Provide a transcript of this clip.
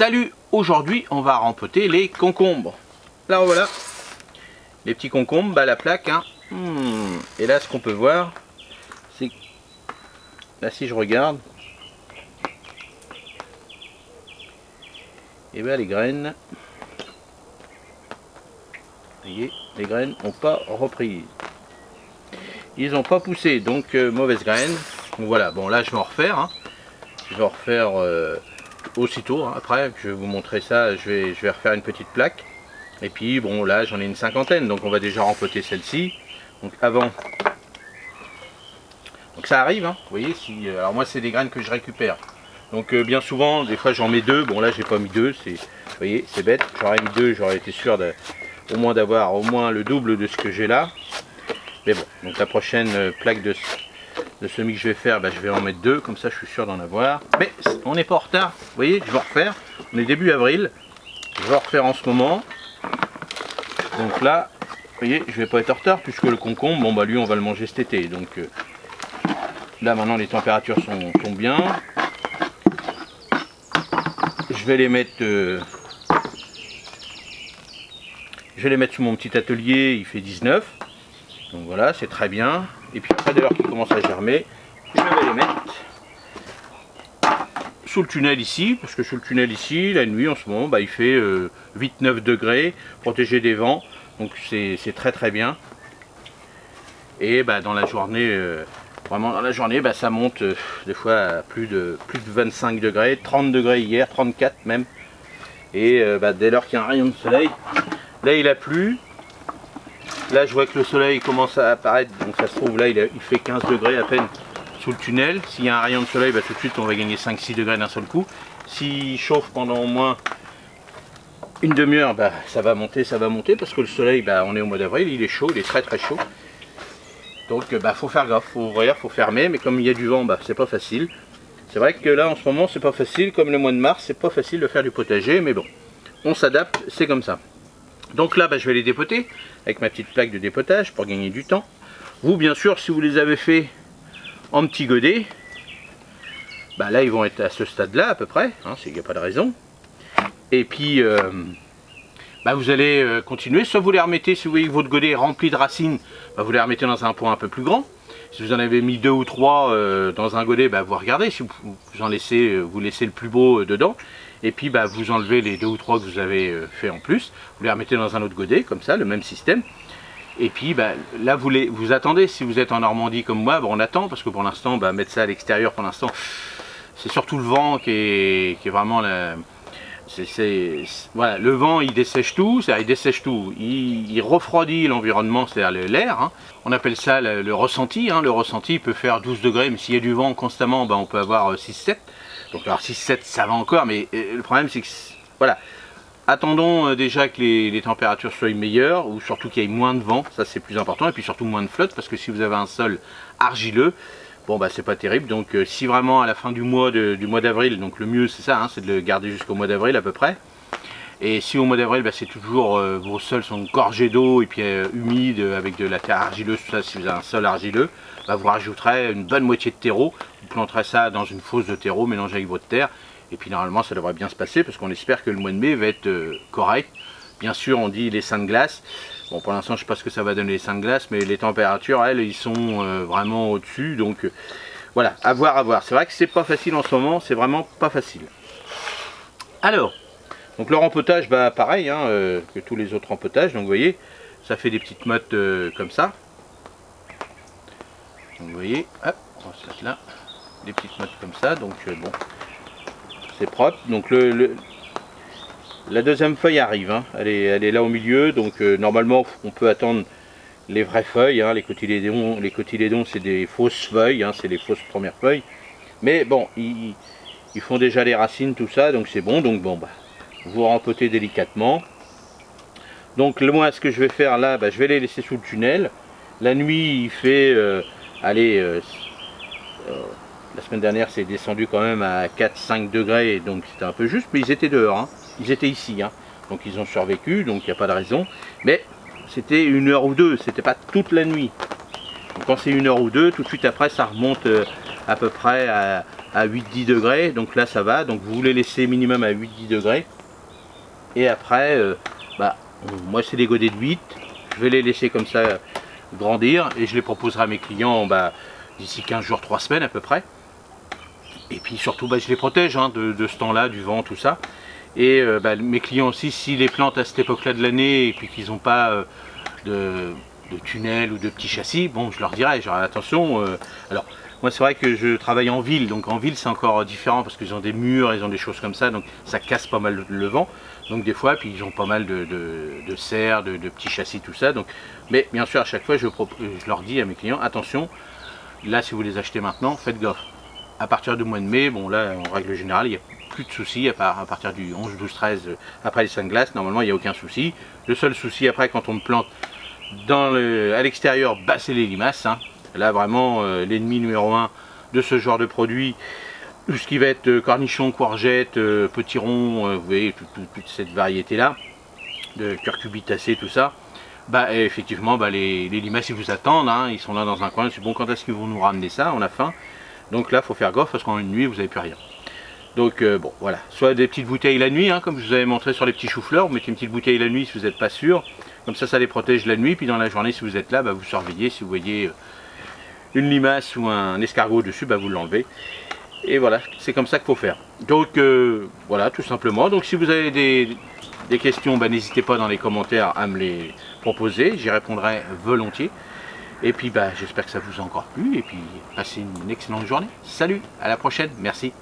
Salut, aujourd'hui on va rempoter les concombres. Là voilà, les petits concombres, bah la plaque. Hein. Et là ce qu'on peut voir, c'est là si je regarde, et bien les graines, vous voyez, les graines n'ont pas repris. Ils n'ont pas poussé, donc mauvaise graine. Donc voilà, bon là je vais en refaire. Hein. Je vais en refaire aussitôt. Hein. Après, je vais vous montrer ça. Je vais refaire une petite plaque. Et puis bon là j'en ai une cinquantaine, donc on va déjà rempoter celle-ci. Donc avant. Donc ça arrive, hein. Vous voyez, si. Alors moi c'est des graines que je récupère. Donc bien souvent, des fois j'en mets deux. Bon là j'ai pas mis deux. Vous voyez, c'est bête. J'aurais mis deux, j'aurais été sûr au moins d'avoir au moins le double de ce que j'ai là. Mais bon, donc la prochaine plaque de semis que je vais faire, bah, je vais en mettre deux, comme ça je suis sûr d'en avoir. Mais on n'est pas en retard, vous voyez, je vais en refaire. On est début avril, je vais en refaire en ce moment. Donc là, vous voyez, je vais pas être en retard puisque le concombre, bon bah lui on va le manger cet été. Donc là maintenant les températures sont bien. Je vais les mettre sous mon petit atelier, il fait 19. Donc voilà, c'est très bien. Et puis après, dès lors qu'ils commencent à germer, je vais les mettre sous le tunnel ici, parce que sous le tunnel ici, la nuit en ce moment, bah, il fait 8-9 degrés, protégé des vents, donc c'est très très bien. Et bah, dans la journée, vraiment dans la journée, bah, ça monte des fois à plus de 25 degrés, 30 degrés hier, 34 même. Et bah, dès lors qu'il y a un rayon de soleil, là il a plu. Là je vois que le soleil commence à apparaître, donc ça se trouve là il fait 15 degrés à peine sous le tunnel. S'il y a un rayon de soleil, bah, tout de suite on va gagner 5-6 degrés d'un seul coup. S'il chauffe pendant au moins une demi-heure, bah, ça va monter parce que le soleil, bah, on est au mois d'avril, il est chaud, il est très très chaud. Donc bah, faut faire gaffe, faut ouvrir, faut fermer, mais comme il y a du vent, bah, c'est pas facile. C'est vrai que là en ce moment c'est pas facile, comme le mois de mars, c'est pas facile de faire du potager, mais bon, on s'adapte, c'est comme ça. Donc là, bah, je vais les dépoter avec ma petite plaque de dépotage pour gagner du temps. Vous, bien sûr, si vous les avez fait en petits godets, bah, là, ils vont être à ce stade-là à peu près. Hein, il n'y a pas de raison. Et puis, bah, vous allez continuer. Soit vous les remettez, si vous voyez que votre godet est rempli de racines, bah, vous les remettez dans un pot un peu plus grand. Si vous en avez mis 2 ou 3 dans un godet, bah, vous regardez. Si vous laissez le plus beau dedans. Et puis bah, vous enlevez les 2 ou 3 que vous avez fait en plus, vous les remettez dans un autre godet, comme ça, le même système. Et puis bah, là vous attendez, si vous êtes en Normandie comme moi, bah, on attend, parce que pour l'instant, bah, mettre ça à l'extérieur pour l'instant, c'est surtout le vent qui est vraiment la... Voilà, le vent il dessèche tout, il refroidit l'environnement, c'est-à-dire l'air. Hein. On appelle ça le ressenti, hein. Le ressenti peut faire 12 degrés, mais s'il y a du vent constamment, bah, on peut avoir 6-7. Donc alors 6-7 ça va encore, mais le problème c'est que, voilà, attendons déjà que les températures soient meilleures, ou surtout qu'il y ait moins de vent, ça c'est plus important, et puis surtout moins de flotte, parce que si vous avez un sol argileux, bon bah c'est pas terrible. Donc si vraiment à la fin du mois d'avril, donc le mieux c'est ça, hein, c'est de le garder jusqu'au mois d'avril à peu près. Et si au mois d'avril, bah, c'est toujours, vos sols sont gorgés d'eau et puis humides avec de la terre argileuse, tout ça, si vous avez un sol argileux, bah, vous rajouterez une bonne moitié de terreau, vous planterez ça dans une fosse de terreau mélangée avec votre terre, et puis normalement ça devrait bien se passer parce qu'on espère que le mois de mai va être correct. Bien sûr on dit les seins de glace, bon pour l'instant je ne sais pas ce que ça va donner les seins de glace, mais les températures elles ils sont vraiment au-dessus, donc voilà, à voir. C'est vrai que c'est pas facile en ce moment, c'est vraiment pas facile. Alors, donc le rempotage, bah pareil hein, que tous les autres rempotages, donc vous voyez, ça fait des petites mottes comme ça. Donc vous voyez, hop, on va se mettre là, des petites mottes comme ça, donc bon, c'est propre. Donc la deuxième feuille arrive, hein, elle est là au milieu, donc normalement on peut attendre les vraies feuilles, hein, les cotylédons c'est des fausses feuilles, hein, c'est les fausses premières feuilles, mais bon, ils font déjà les racines, tout ça, donc c'est bon, donc bon, bah, vous rempotez délicatement. Donc moi ce que je vais faire là, bah, je vais les laisser sous le tunnel. La nuit il fait allez, la semaine dernière c'est descendu quand même à 4-5 degrés, donc c'était un peu juste, mais ils étaient dehors, hein. Ils étaient ici, hein. Donc ils ont survécu, donc il n'y a pas de raison, mais c'était 1 heure ou 2, c'était pas toute la nuit. Donc quand c'est 1 heure ou 2, tout de suite après ça remonte à peu près à à 8-10 degrés, donc là ça va, donc vous les laissez minimum à 8-10 degrés. Et après, moi c'est des godets de 8, je vais les laisser comme ça grandir et je les proposerai à mes clients d'ici 15 jours, 3 semaines à peu près. Et puis surtout je les protège de ce temps-là, du vent, tout ça. Et mes clients aussi, s'ils les plantent à cette époque-là de l'année et puis qu'ils n'ont pas de tunnel ou de petits châssis, bon, je leur dirai, attention. Alors, moi, c'est vrai que je travaille en ville, donc en ville, c'est encore différent parce qu'ils ont des murs, ils ont des choses comme ça, donc ça casse pas mal le vent. Donc, des fois, puis ils ont pas mal de serres, de petits châssis, tout ça. Donc, mais bien sûr, à chaque fois, je leur dis à mes clients, attention, là, si vous les achetez maintenant, faites gaffe. À partir du mois de mai, bon, là, en règle générale, il n'y a plus de soucis, à partir du 11, 12, 13, après les 5 glaces, normalement, il n'y a aucun souci. Le seul souci, après, quand on plante à l'extérieur, c'est les limaces. Là vraiment l'ennemi numéro 1 de ce genre de produit, tout ce qui va être cornichons, courgettes, potirons, vous voyez toute cette variété là, de curcubitacées, tout ça. Effectivement les limaces ils vous attendent, ils sont là dans un coin, c'est bon, quand est-ce qu'ils vont nous ramener ça, on a faim. Donc là il faut faire gaffe parce qu'en une nuit vous n'avez plus rien. Donc bon voilà, soit des petites bouteilles la nuit, comme je vous avais montré sur les petits choux-fleurs, vous mettez une petite bouteille la nuit si vous n'êtes pas sûr. Comme ça les protège la nuit, puis dans la journée, si vous êtes là, vous surveillez. Si vous voyez une limace ou un escargot dessus, vous l'enlevez. Et voilà, c'est comme ça qu'il faut faire. Donc voilà, tout simplement. Donc si vous avez des questions, n'hésitez pas dans les commentaires à me les proposer. J'y répondrai volontiers. Et puis j'espère que ça vous a encore plu. Et puis passez une excellente journée. Salut, à la prochaine. Merci.